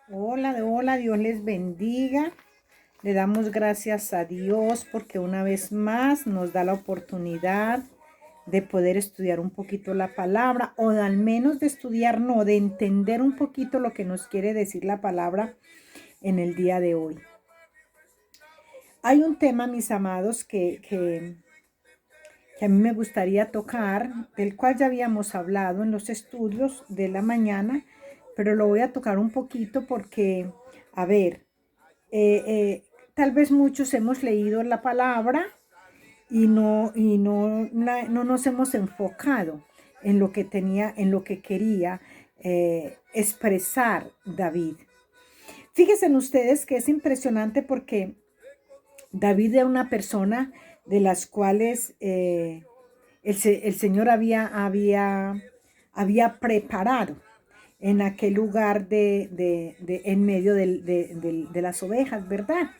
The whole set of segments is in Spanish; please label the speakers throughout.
Speaker 1: Hola, hola, Dios les bendiga. Le damos gracias a Dios porque una vez más nos da la oportunidad de poder estudiar un poquito la palabra o de al menos de estudiar, no, de entender un poquito lo que nos quiere decir la palabra en el día de hoy. Hay un tema, mis amados, que a mí me gustaría tocar, del cual ya habíamos hablado en los estudios de la mañana, pero lo voy a tocar un poquito porque, a ver, eh, eh, tal vez muchos hemos leído la palabra y no nos hemos enfocado en lo que tenía, en lo que quería expresar David. Fíjense en ustedes que es impresionante porque David era una persona de las cuales el Señor había preparado en aquel lugar en medio de las ovejas, ¿verdad?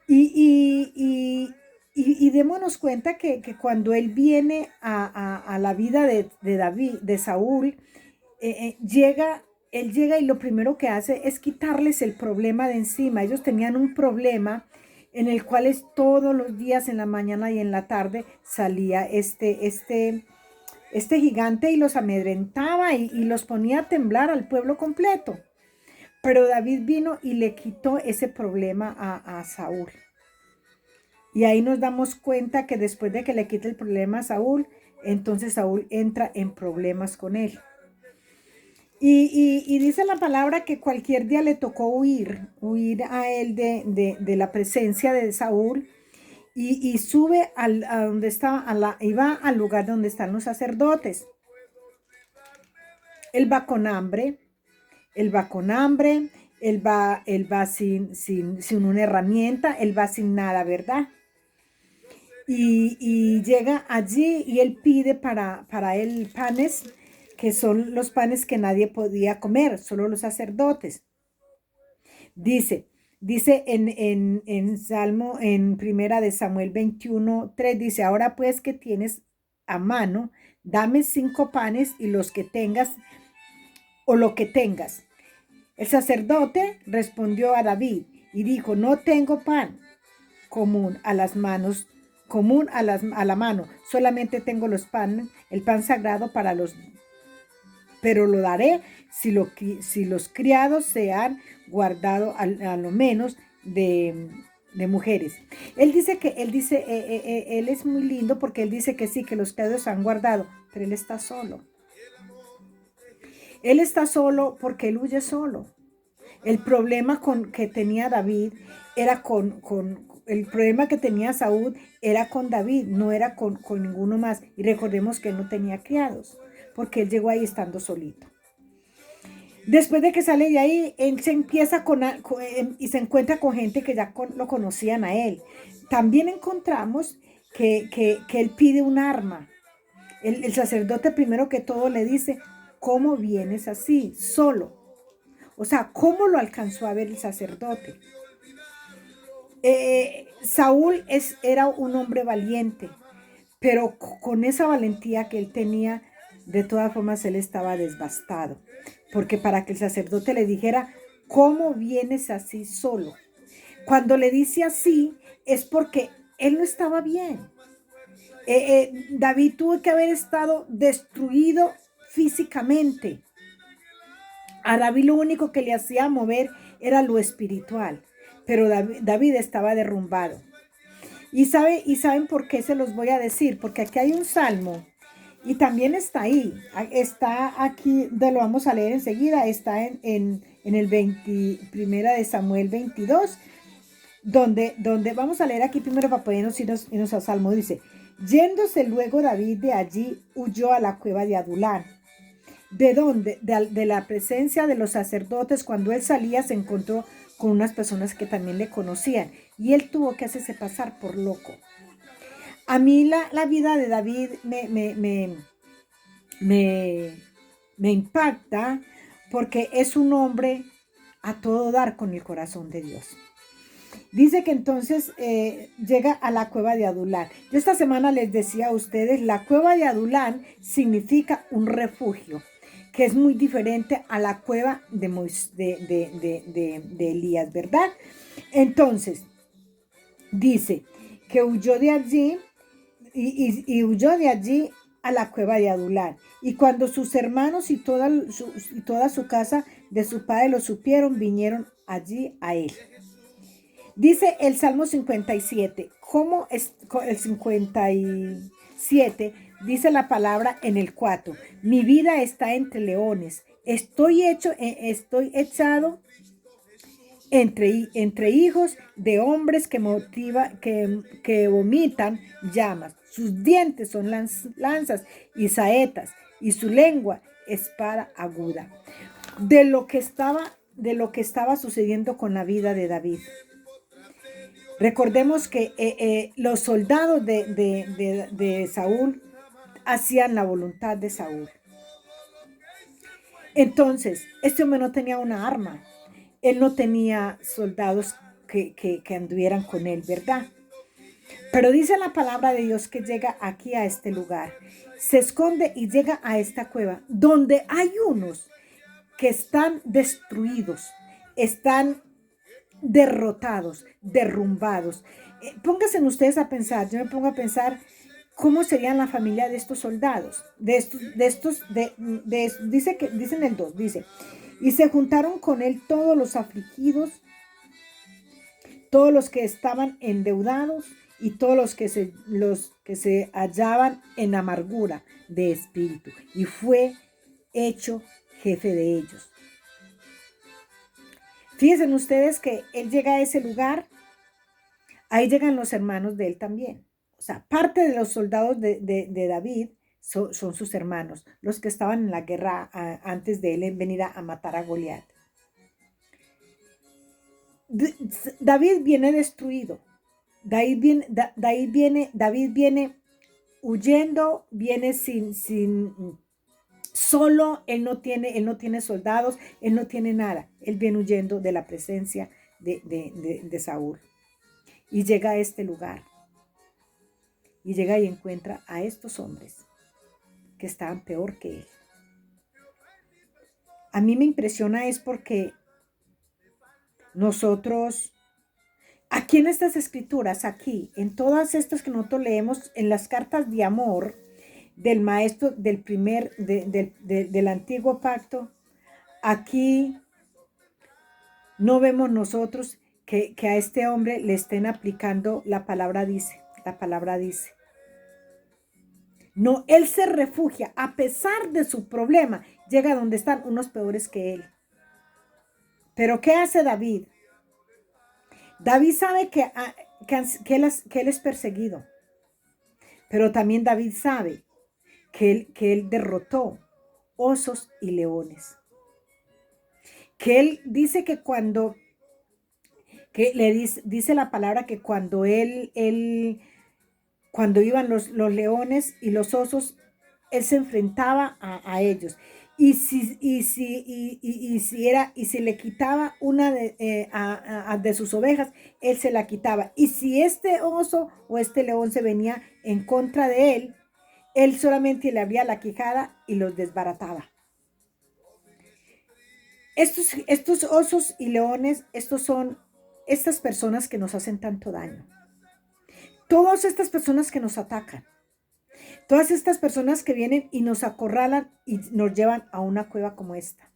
Speaker 1: Y démonos cuenta que cuando él viene a la vida de David, de Saúl, él llega y lo primero que hace es quitarles el problema de encima. Ellos tenían un problema en el cual todos los días, en la mañana y en la tarde, salía este gigante y los amedrentaba y los ponía a temblar al pueblo completo. Pero David vino y le quitó ese problema a Saúl. Y ahí nos damos cuenta que después de que le quita el problema a Saúl, entonces Saúl entra en problemas con él. Y dice la palabra que cualquier día le tocó huir a él de la presencia de Saúl y sube a donde estaba, y va al lugar donde están los sacerdotes. Él va con hambre, él va con hambre, él va sin una herramienta, él va sin nada, ¿verdad? Y llega allí y él pide para él panes, que son los panes que nadie podía comer, solo los sacerdotes. Dice, dice en Salmo, en Primera de Samuel 21:3, dice, ahora pues que tienes a mano, dame 5 panes y los que tengas, o lo que tengas. El sacerdote respondió a David y dijo, no tengo pan común a las manos, a la mano, solamente tengo el pan sagrado para pero lo daré si los criados se han guardado a lo menos de mujeres. Él es muy lindo porque él dice que sí, que los criados se han guardado, pero él está solo. Él está solo porque él huye solo. El problema que tenía David era el problema que tenía Saúl era con David, no era con ninguno más. Y recordemos que él no tenía criados, porque él llegó ahí estando solito. Después de que sale de ahí, él se empieza y se encuentra con gente que ya lo conocían a él. También encontramos que él pide un arma. El sacerdote primero que todo le dice, ¿cómo vienes así, solo? O sea, ¿cómo lo alcanzó a ver el sacerdote? Saúl era un hombre valiente, pero con esa valentía que él tenía, de todas formas él estaba desbastado, porque para que el sacerdote le dijera, ¿cómo vienes así solo? Cuando le dice así, es porque él no estaba bien. David tuvo que haber estado destruido físicamente. A David lo único que le hacía mover era lo espiritual, pero David estaba derrumbado. ¿Y saben por qué se los voy a decir? Porque aquí hay un salmo y también está aquí, lo vamos a leer enseguida, está en el 20, primera de Samuel 22, donde vamos a leer aquí primero para podernos irnos al salmo. Dice, yéndose luego David de allí, huyó a la cueva de Adulán. ¿De dónde? De la presencia de los sacerdotes. Cuando él salía se encontró con unas personas que también le conocían y él tuvo que hacerse pasar por loco. A mí la vida de David me impacta porque es un hombre a todo dar con el corazón de Dios. Dice que entonces llega a la cueva de Adulán. Yo esta semana les decía a ustedes, la cueva de Adulán significa un refugio. que es muy diferente a la cueva de Elías, ¿verdad? Entonces, dice que huyó de allí y huyó de allí a la cueva de Adular. Y cuando sus hermanos y toda su casa de su padre lo supieron, vinieron allí a él. Dice el Salmo 57, ¿cómo es el 57? Dice la palabra en el 4, mi vida está entre leones, estoy echado entre hijos de hombres que vomitan llamas. Sus dientes son lanzas y saetas, y su lengua espada aguda. De lo que estaba sucediendo con la vida de David. Recordemos que los soldados de Saúl hacían la voluntad de Saúl. Entonces, este hombre no tenía una arma. Él no tenía soldados que anduvieran con él, ¿verdad? Pero dice la palabra de Dios que llega aquí a este lugar. Se esconde y llega a esta cueva donde hay unos que están destruidos, están derrotados, derrumbados. Pónganse ustedes a pensar, yo me pongo a pensar cómo serían la familia de estos soldados, dice en el 2, dice, y se juntaron con él todos los afligidos, todos los que estaban endeudados y todos los que se hallaban en amargura de espíritu, y fue hecho jefe de ellos. Fíjense ustedes que él llega a ese lugar, ahí llegan los hermanos de él también. O sea, parte de los soldados de David son sus hermanos, los que estaban en la guerra antes de él venir a matar a Goliat. David viene destruido. David viene huyendo, viene solo, él no tiene soldados, él no tiene nada. Él viene huyendo de la presencia de Saúl. Y llega a este lugar. Y llega y encuentra a estos hombres que estaban peor que él. A mí me impresiona es porque nosotros, aquí en estas escrituras, aquí, en todas estas que nosotros leemos, en las cartas de amor del maestro del antiguo pacto, aquí no vemos nosotros que a este hombre le estén aplicando la palabra dice. No, él se refugia, a pesar de su problema, llega donde están unos peores que él. Pero ¿qué hace David? David sabe que él es perseguido, pero también David sabe que él derrotó osos y leones. Que él dice que dice la palabra que cuando cuando iban los leones y los osos, él se enfrentaba a ellos. Y si le quitaba una de sus ovejas, él se la quitaba. Y si este oso o este león se venía en contra de él solamente le abría la quijada y los desbarataba. Estos osos y leones, estos son estas personas que nos hacen tanto daño. Todas estas personas que nos atacan. Todas estas personas que vienen y nos acorralan y nos llevan a una cueva como esta.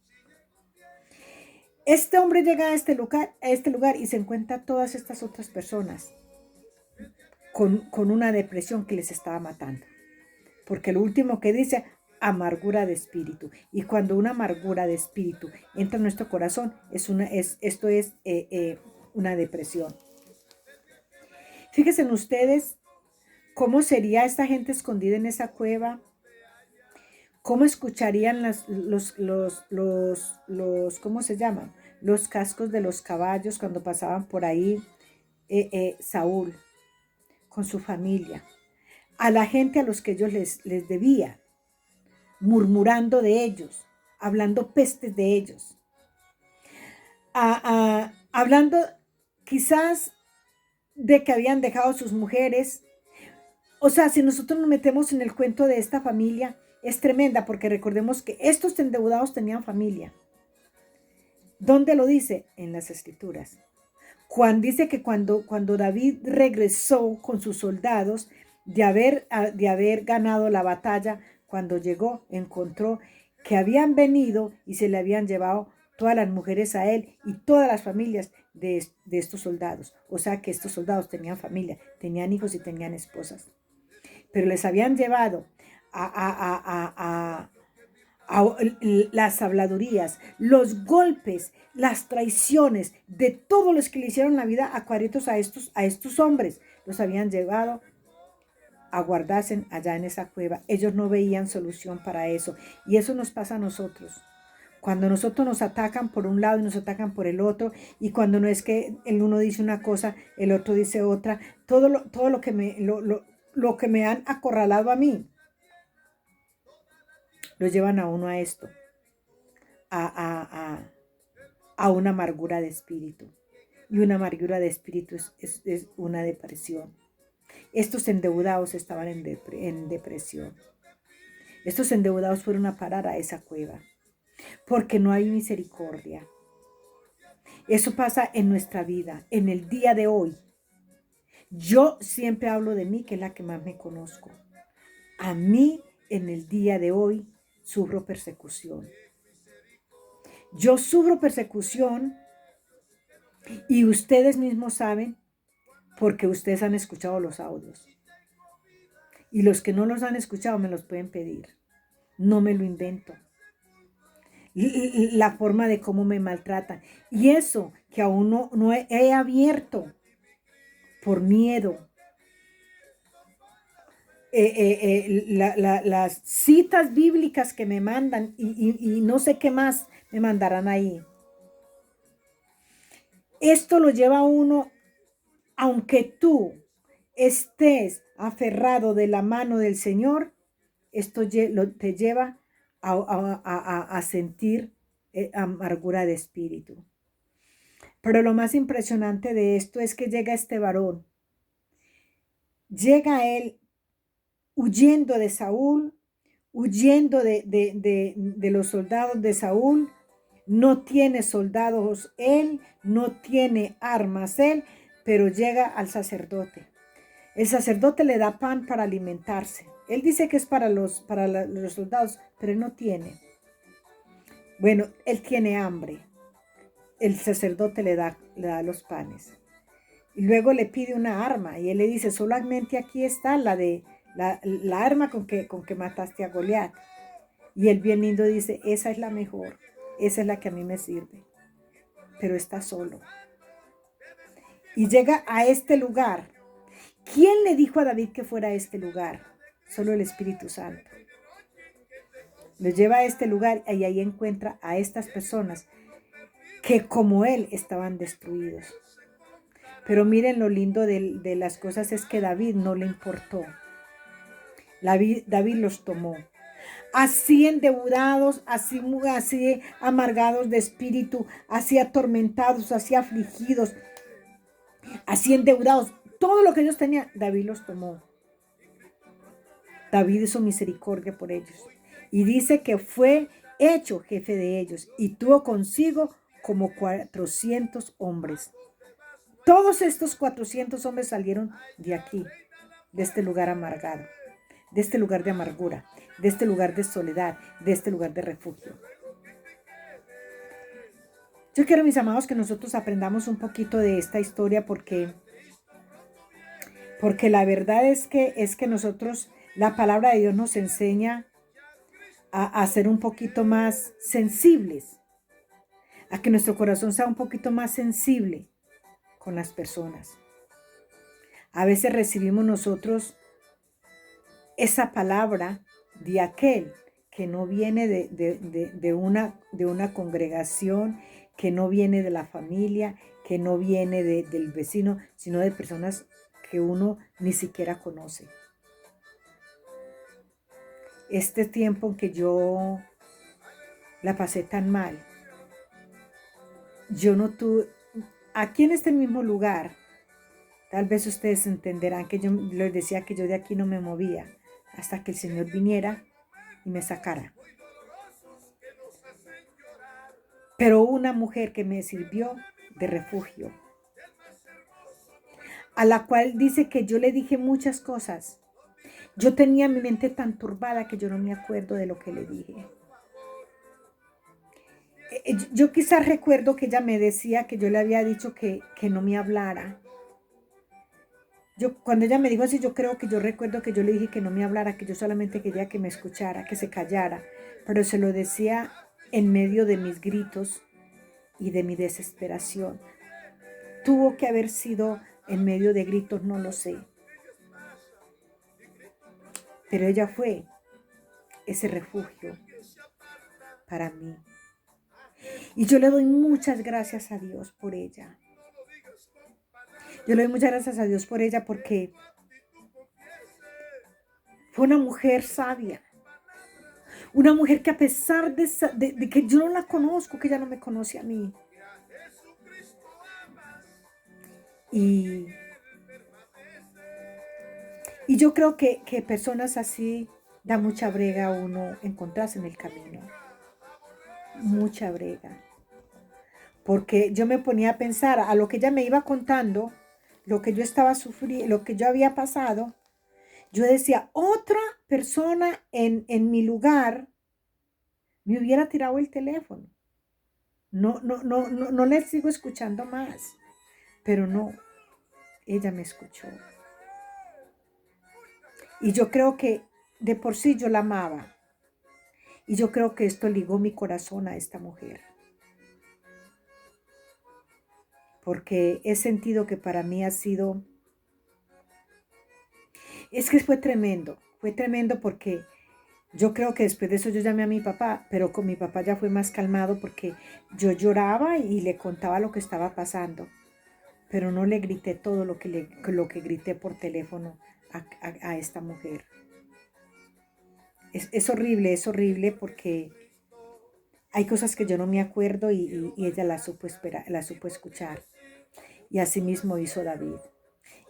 Speaker 1: Este hombre llega a este lugar y se encuentra todas estas otras personas con una depresión que les estaba matando. Porque lo último que dice, amargura de espíritu. Y cuando una amargura de espíritu entra en nuestro corazón, esto es una depresión. Fíjense en ustedes cómo sería esta gente escondida en esa cueva, cómo escucharían ¿cómo se llaman? Los cascos de los caballos cuando pasaban por ahí Saúl con su familia, a la gente a los que ellos les debía, murmurando de ellos, hablando pestes de ellos, hablando quizás de que habían dejado sus mujeres. O sea, si nosotros nos metemos en el cuento de esta familia, es tremenda porque recordemos que estos endeudados tenían familia. ¿Dónde lo dice? En las Escrituras. Juan dice que cuando David regresó con sus soldados de haber ganado la batalla, cuando llegó, encontró que habían venido y se le habían llevado todas las mujeres a él y todas las familias de estos soldados. O sea que estos soldados tenían familia, tenían hijos y tenían esposas. Pero les habían llevado a las habladurías, los golpes, las traiciones de todos los que le hicieron la vida a cuadritos a estos hombres. Los habían llevado a guardarse allá en esa cueva. Ellos no veían solución para eso. Y eso nos pasa a nosotros. Cuando nosotros nos atacan por un lado y nos atacan por el otro, y cuando no es que el uno dice una cosa, el otro dice otra, todo lo que me han acorralado a mí, lo llevan a uno a esto, a una amargura de espíritu. Y una amargura de espíritu es una depresión. Estos endeudados estaban en depresión. Estos endeudados fueron a parar a esa cueva, porque no hay misericordia. Eso pasa en nuestra vida, en el día de hoy. Yo siempre hablo de mí, que es la que más me conozco. A mí, en el día de hoy, sufro persecución. Yo sufro persecución y ustedes mismos saben porque ustedes han escuchado los audios. Y los que no los han escuchado me los pueden pedir. No me lo invento. La forma de cómo me maltratan. Y eso que aún no he abierto por miedo. Las citas bíblicas que me mandan y no sé qué más me mandarán ahí. Esto lo lleva a uno, aunque tú estés aferrado de la mano del Señor, esto te lleva a sentir amargura de espíritu. Pero lo más impresionante de esto es que llega este varón. Llega él huyendo de Saúl, huyendo de los soldados de Saúl. No tiene soldados él, no tiene armas él, pero llega al sacerdote. El sacerdote le da pan para alimentarse. Él dice que es para los soldados, pero él no tiene. Bueno, él tiene hambre. El sacerdote le da los panes. Y luego le pide una arma y él le dice, solamente aquí está la arma con que mataste a Goliat. Y él bien lindo dice, esa es la mejor, esa es la que a mí me sirve. Pero está solo. Y llega a este lugar. ¿Quién le dijo a David que fuera a este lugar? Solo el Espíritu Santo. Lo lleva a este lugar y ahí encuentra a estas personas que como él estaban destruidos. Pero miren lo lindo de las cosas es que David no le importó. David los tomó. Así endeudados, así amargados de espíritu, así atormentados, así afligidos, así endeudados. Todo lo que ellos tenían, David los tomó. David hizo misericordia por ellos. Y dice que fue hecho jefe de ellos y tuvo consigo como 400 hombres. Todos estos 400 hombres salieron de aquí, de este lugar amargado, de este lugar de amargura, de este lugar de soledad, de este lugar de refugio. Yo quiero, mis amados, que nosotros aprendamos un poquito de esta historia porque la verdad es que nosotros, la palabra de Dios nos enseña a ser un poquito más sensibles, a que nuestro corazón sea un poquito más sensible con las personas. A veces recibimos nosotros esa palabra de aquel que no viene de una congregación, que no viene de la familia, que no viene del vecino, sino de personas que uno ni siquiera conoce. Este tiempo en que yo la pasé tan mal, yo no tuve, aquí en este mismo lugar, tal vez ustedes entenderán que yo les decía que yo de aquí no me movía hasta que el Señor viniera y me sacara. Pero una mujer que me sirvió de refugio, a la cual dice que yo le dije muchas cosas. Yo tenía mi mente tan turbada que yo no me acuerdo de lo que le dije. Yo quizás recuerdo que ella me decía que yo le había dicho que no me hablara. Cuando ella me dijo así, yo creo que yo recuerdo que yo le dije que no me hablara, que yo solamente quería que me escuchara, que se callara, pero se lo decía en medio de mis gritos y de mi desesperación. Tuvo que haber sido en medio de gritos, no lo sé. Pero ella fue ese refugio para mí. Y yo le doy muchas gracias a Dios por ella. Yo le doy muchas gracias a Dios por ella porque fue una mujer sabia. Una mujer que a pesar de que yo no la conozco, que ella no me conoce a mí. Y yo creo que personas así da mucha brega a uno encontrarse en el camino. Mucha brega. Porque yo me ponía a pensar a lo que ella me iba contando, lo que yo estaba sufriendo, lo que yo había pasado. Yo decía, otra persona en mi lugar me hubiera tirado el teléfono. No le sigo escuchando más. Pero no, ella me escuchó. Y yo creo que de por sí yo la amaba. Y yo creo que esto ligó mi corazón a esta mujer. Porque he sentido que para mí ha sido... Es que fue tremendo porque yo creo que después de eso yo llamé a mi papá, pero con mi papá ya fue más calmado porque yo lloraba y le contaba lo que estaba pasando, pero no le grité todo lo que grité por teléfono a esta mujer. Es horrible porque hay cosas que yo no me acuerdo y ella la supo escuchar. Y así mismo hizo David.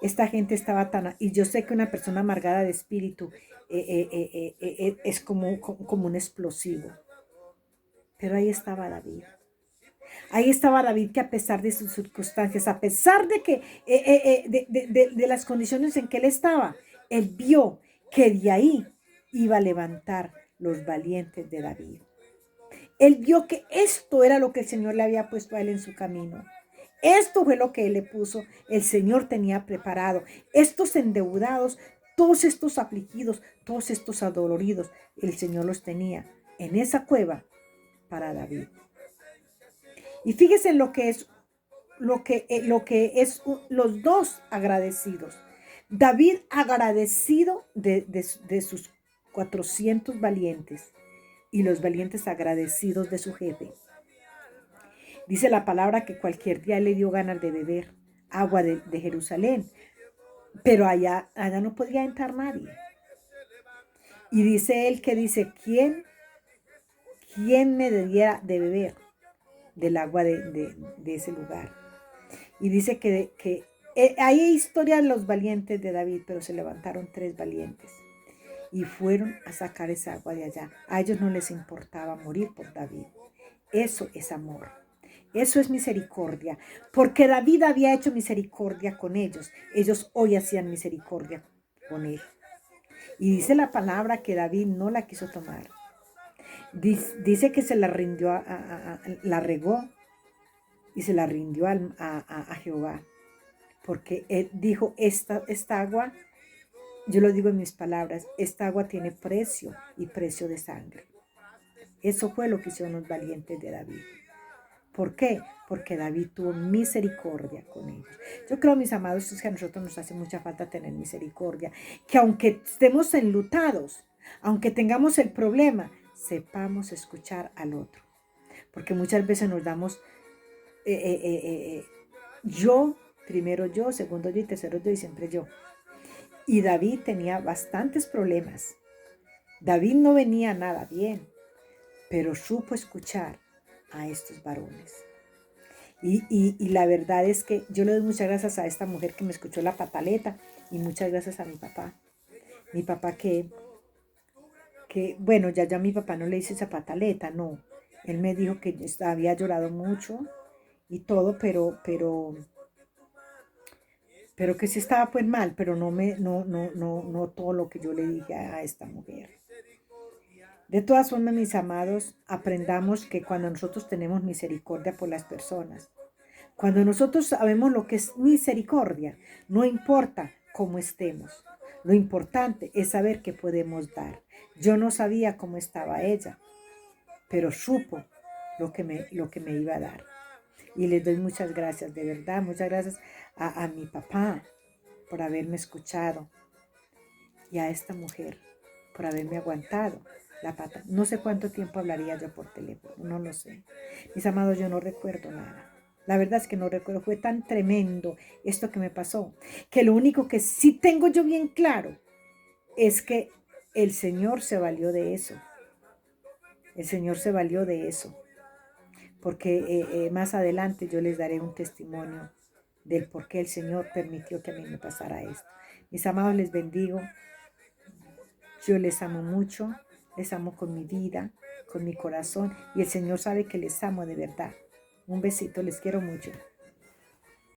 Speaker 1: Esta gente estaba tan... Y yo sé que una persona amargada de espíritu es como un explosivo. Pero ahí estaba David. Ahí estaba David que a pesar de sus circunstancias, a pesar de que de las condiciones en que él estaba, él vio que de ahí iba a levantar los valientes de David. Él vio que esto era lo que el Señor le había puesto a él en su camino. Esto fue lo que él le puso, el Señor tenía preparado. Estos endeudados, todos estos afligidos, todos estos adoloridos, el Señor los tenía en esa cueva para David. Y fíjense en lo que es los dos agradecidos. David agradecido de sus 400 valientes y los valientes agradecidos de su jefe. Dice la palabra que cualquier día le dio ganas de beber agua de Jerusalén, pero allá no podía entrar nadie. Y dice él ¿quién me diera de beber del agua de ese lugar? Y dice que hay historia de los valientes de David, pero se levantaron 3 valientes y fueron a sacar esa agua de allá. A ellos no les importaba morir por David. Eso es amor. Eso es misericordia, porque David había hecho misericordia con ellos. Ellos hoy hacían misericordia con él. Y dice la palabra que David no la quiso tomar. Dice que se la rindió, la regó y se la rindió a Jehová. Porque él dijo, esta agua, yo lo digo en mis palabras, esta agua tiene precio y precio de sangre. Eso fue lo que hicieron los valientes de David. ¿Por qué? Porque David tuvo misericordia con ellos. Yo creo, mis amados, que a nosotros nos hace mucha falta tener misericordia. Que aunque estemos enlutados, aunque tengamos el problema, sepamos escuchar al otro. Porque muchas veces nos damos yo, primero yo, segundo yo y tercero yo y siempre yo. Y David tenía bastantes problemas. David no venía nada bien, pero supo escuchar a estos varones. Y la verdad es que yo le doy muchas gracias a esta mujer que me escuchó la pataleta y muchas gracias a mi papá. Mi papá que que, bueno, ya mi papá no le hizo esa pataleta, no. Él me dijo que había llorado mucho y todo, pero que sí estaba pues mal, pero no todo lo que yo le dije a esta mujer. De todas formas, mis amados, aprendamos que cuando nosotros tenemos misericordia por las personas, cuando nosotros sabemos lo que es misericordia, no importa cómo estemos, lo importante es saber qué podemos dar. Yo no sabía cómo estaba ella, pero supo lo que me iba a dar. Y les doy muchas gracias, de verdad, muchas gracias a mi papá por haberme escuchado y a esta mujer por haberme aguantado la pata. No sé cuánto tiempo hablaría yo por teléfono, no lo sé. Mis amados, yo no recuerdo nada. La verdad es que no recuerdo, fue tan tremendo esto que me pasó, que lo único que sí tengo yo bien claro es que el Señor se valió de eso. El Señor se valió de eso, porque más adelante yo les daré un testimonio del por qué el Señor permitió que a mí me pasara esto. Mis amados, les bendigo. Yo les amo mucho, les amo con mi vida, con mi corazón, y el Señor sabe que les amo de verdad. Un besito, les quiero mucho.